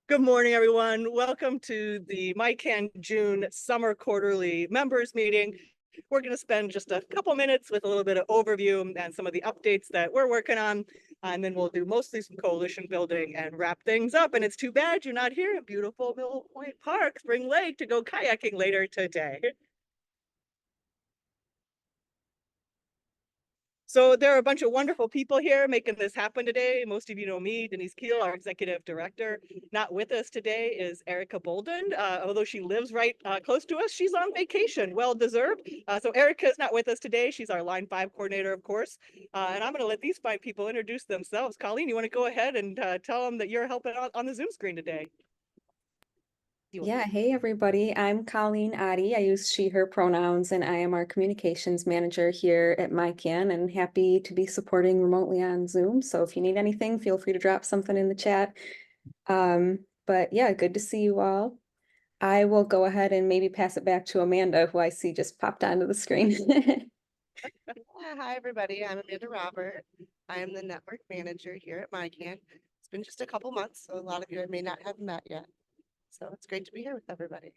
Good morning, everyone. Welcome to the MiCAN June Summer Quarterly Members Meeting. We're going to spend just a couple minutes with a little bit of overview and some of the updates that we're working on, and then we'll do mostly some coalition building and wrap things up. And it's too bad you're not here in beautiful Mill Point Park, Spring Lake, to go kayaking later today. So there are a bunch of wonderful people here making this happen today. Most of you know me, Denise Keel, our executive director. Not with us today is Erica Bolden. Although she lives right close to us, she's on vacation, well deserved. So Erica is not with us today. She's our Line 5 coordinator, of course. And I'm going to let these 5 people introduce themselves. Colleen, you want to go ahead and tell them that you're helping out on the Zoom screen today? Yeah, hey everybody. I'm Colleen Addy. I use she, her pronouns, and I am our communications manager here at MiCAN and happy to be supporting remotely on Zoom. So if you need anything, feel free to drop something in the chat. But yeah, good to see you all. I will go ahead and maybe pass it back to Amanda, who I see just popped onto the screen. Hi, everybody. I'm Amanda Robert. I am the network manager here at MiCAN. It's been just a couple months, so a lot of you I may not have met yet. So it's great to be here with everybody.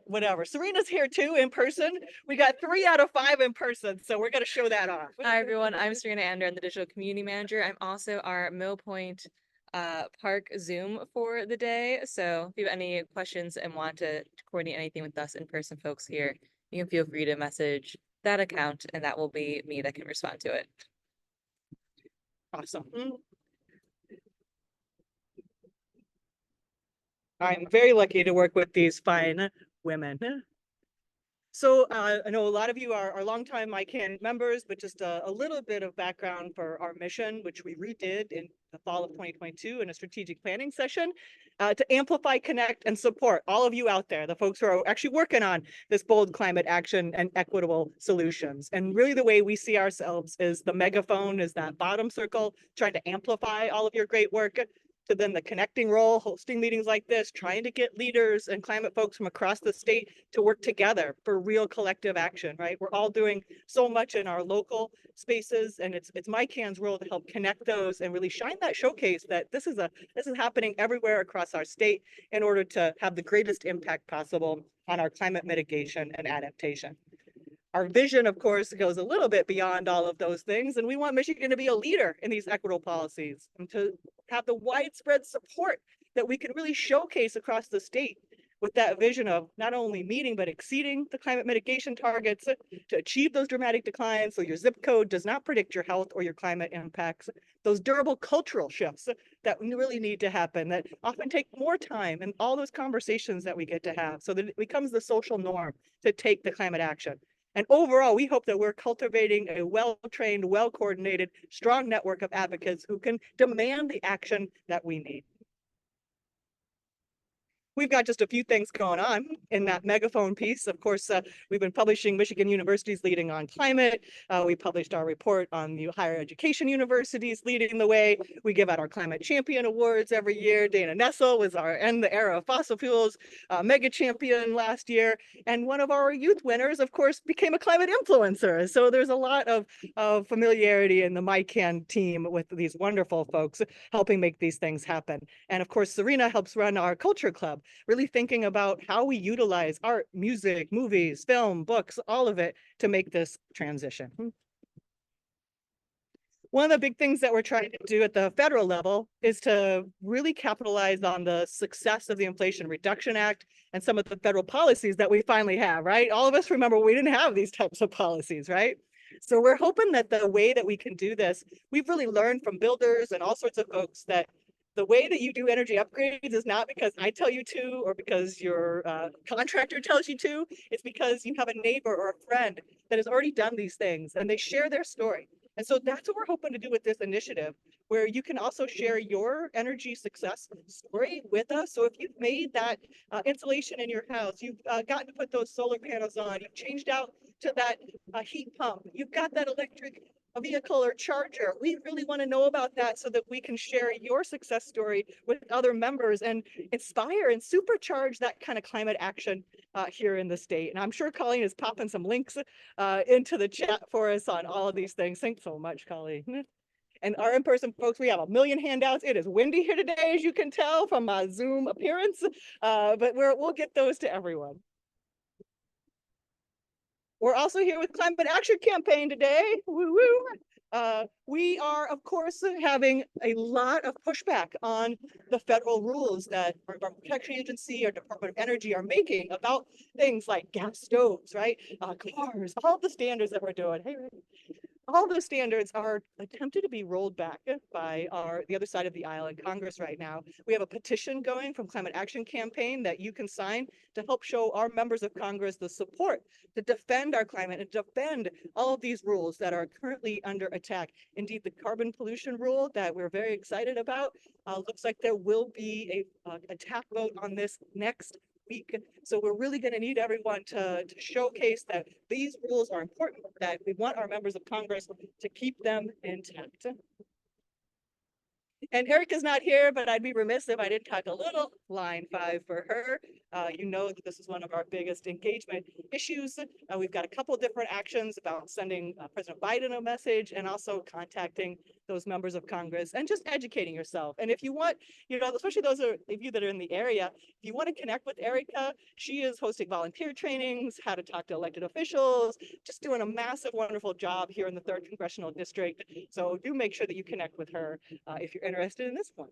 Whatever. Serena's here too in person. We got 3 out of 5 in person, so we're going to show that off. Hi, everyone. I'm Serena Ander. I'm the digital community manager. I'm also our Mill Point Park Zoom for the day. So if you have any questions and want to coordinate anything with us in-person folks here, you can feel free to message that account, and that will be me that can respond to it. Awesome. I'm very lucky to work with these fine women. So I know a lot of you are longtime MiCAN members, but just a little bit of background for our mission, which we redid in the fall of 2022 in a strategic planning session to amplify, connect, and support all of you out there, the folks who are actually working on this bold climate action and equitable solutions. And really the way we see ourselves is the megaphone is that bottom circle, trying to amplify all of your great work, to then the connecting role, hosting meetings like this, trying to get leaders and climate folks from across the state to work together for real collective action, right? We're all doing so much in our local spaces, and it's MiCAN's role to help connect those and really shine that showcase that this is happening everywhere across our state in order to have the greatest impact possible on our climate mitigation and adaptation. Our vision, of course, goes a little bit beyond all of those things, and we want Michigan to be a leader in these equitable policies and to have the widespread support that we can really showcase across the state with that vision of not only meeting but exceeding the climate mitigation targets to achieve those dramatic declines so your zip code does not predict your health or your climate impacts, those durable cultural shifts that really need to happen that often take more time and all those conversations that we get to have so that it becomes the social norm to take the climate action. And overall, we hope that we're cultivating a well-trained, well-coordinated, strong network of advocates who can demand the action that we need. We've got just a few things going on in that megaphone piece. Of course, we've been publishing Michigan Universities Leading on Climate. We published our report on the higher education universities leading the way. We give out our Climate Champion Awards every year. Dana Nessel was our End the Era of Fossil Fuels mega champion last year. And one of our youth winners, of course, became a climate influencer. So there's a lot of familiarity in the MiCAN team with these wonderful folks helping make these things happen. And of course, Serena helps run our culture club, really thinking about how we utilize art, music, movies, film, books, all of it to make this transition. One of the big things that we're trying to do at the federal level is to really capitalize on the success of the Inflation Reduction Act and some of the federal policies that we finally have, right? All of us remember we didn't have these types of policies, right? So we're hoping that the way that we can do this, we've really learned from builders and all sorts of folks that the way that you do energy upgrades is not because I tell you to or because your contractor tells you to. It's because you have a neighbor or a friend that has already done these things and they share their story. And so that's what we're hoping to do with this initiative, where you can also share your energy success story with us. So if you've made that insulation in your house, you've gotten to put those solar panels on, you've changed out to that heat pump, you've got that electric vehicle or charger, we really want to know about that so that we can share your success story with other members and inspire and supercharge that kind of climate action here in the state. And I'm sure Colleen is popping some links into the chat for us on all of these things. Thanks so much, Colleen. And our in-person folks, we have a million handouts. It is windy here today, as you can tell from my Zoom appearance, but we'll get those to everyone. We're also here with Climate Action Campaign today. Woo woo. We are, of course, having a lot of pushback on the federal rules that our Environmental Protection Agency or Department of Energy are making about things like gas stoves, right? Cars, all the standards that we're doing. Hey, all those standards are attempted to be rolled back by the other side of the aisle in Congress right now. We have a petition going from Climate Action Campaign that you can sign to help show our members of Congress the support to defend our climate and defend all of these rules that are currently under attack. Indeed, the carbon pollution rule that we're very excited about looks like there will be a attack vote on this next week. So we're really going to need everyone to showcase that these rules are important, that we want our members of Congress to keep them intact. And Erica's not here, but I'd be remiss if I didn't talk a little line 5 for her. You know that this is one of our biggest engagement issues. We've got a couple different actions about sending President Biden a message and also contacting those members of Congress and just educating yourself. And if you want, you know, especially those of you that are in the area, if you want to connect with Erica, she is hosting volunteer trainings, how to talk to elected officials, just doing a massive, wonderful job here in the 3rd Congressional District. So do make sure that you connect with her if you're interested in this one.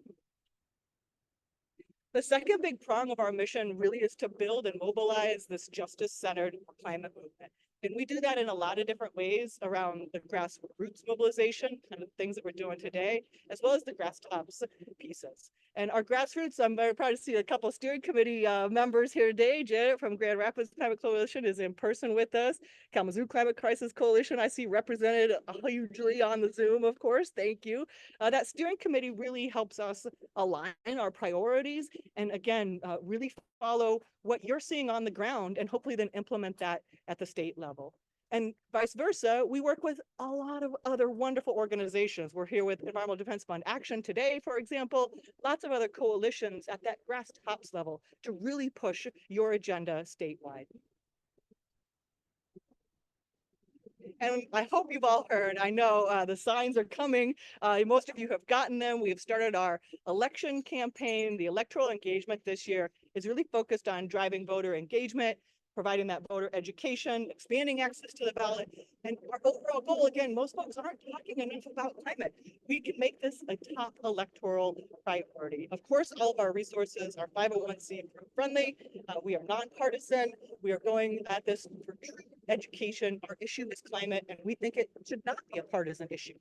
The second big prong of our mission really is to build and mobilize this justice-centered climate movement. And we do that in a lot of different ways around the grassroots mobilization, kind of things that we're doing today, as well as the grass tops pieces. And our grassroots, I'm very proud to see a couple of steering committee members here today. Janet from Grand Rapids Climate Coalition is in person with us. Kalamazoo Climate Crisis Coalition, I see represented hugely on the Zoom, of course. Thank you. That steering committee really helps us align our priorities and again, really follow what you're seeing on the ground and hopefully then implement that at the state level. And vice versa, we work with a lot of other wonderful organizations. We're here with Environmental Defense Fund Action today, for example, lots of other coalitions at that grass tops level to really push your agenda statewide. And I hope you've all heard, I know the signs are coming. Most of you have gotten them. We've started our election campaign. The electoral engagement this year is really focused on driving voter engagement, providing that voter education, expanding access to the ballot. And our overall goal, again, most folks aren't talking enough about climate. We can make this a top electoral priority. Of course, all of our resources are 501c friendly. We are nonpartisan. We are going at this for true education. Our issue is climate, and we think it should not be a partisan issue.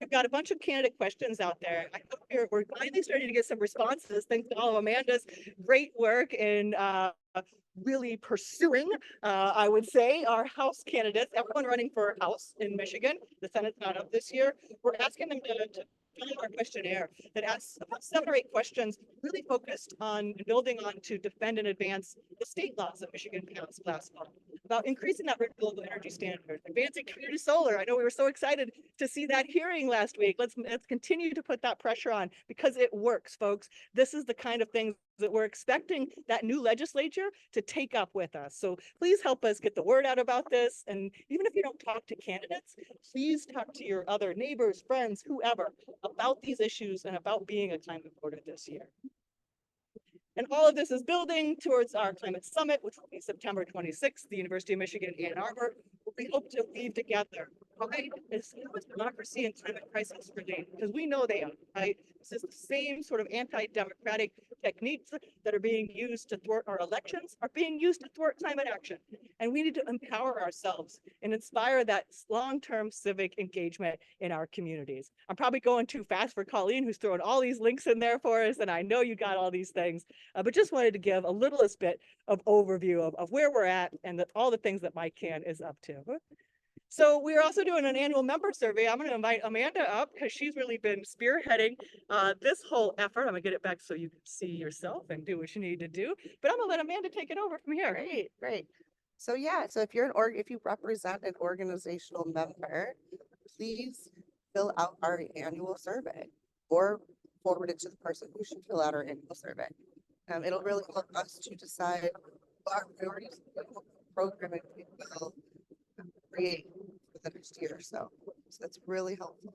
We've got a bunch of candidate questions out there. I hope we're finally starting to get some responses. Thanks to all of Amanda's great work in really pursuing, I would say, our House candidates, everyone running for House in Michigan. The Senate's not up this year. We're asking them to fill out our questionnaire that asks about 7 or 8 questions, really focused on building on to defend and advance the state laws that Michigan passed last fall, about increasing that renewable energy standard, advancing community solar. I know we were so excited to see that hearing last week. Let's continue to put that pressure on because it works, folks. This is the kind of things that we're expecting that new legislature to take up with us. So please help us get the word out about this. And even if you don't talk to candidates, please talk to your other neighbors, friends, whoever about these issues and about being a climate voter this year. And all of this is building towards our climate summit, which will be September 26th, the University of Michigan, Ann Arbor, where we hope to weave together why is democracy and climate crisis related, because we know they are, right? This is the same sort of anti-democratic techniques that are being used to thwart our elections are being used to thwart climate action. And we need to empower ourselves and inspire that long-term civic engagement in our communities. I'm probably going too fast for Colleen, who's throwing all these links in there for us, and I know you got all these things, but just wanted to give a littlest bit of overview of where we're at and all the things that MiCAN is up to. So we're also doing an annual member survey. I'm going to invite Amanda up because she's really been spearheading this whole effort. I'm going to get it back so you can see yourself and do what you need to do. But I'm going to let Amanda take it over from here. Great. So yeah, so if you're if you represent an organizational member, please fill out our annual survey or forward it to the person who should fill out our annual survey. It'll really help us to decide what our priorities, what programming we will create for the next year. So that's really helpful.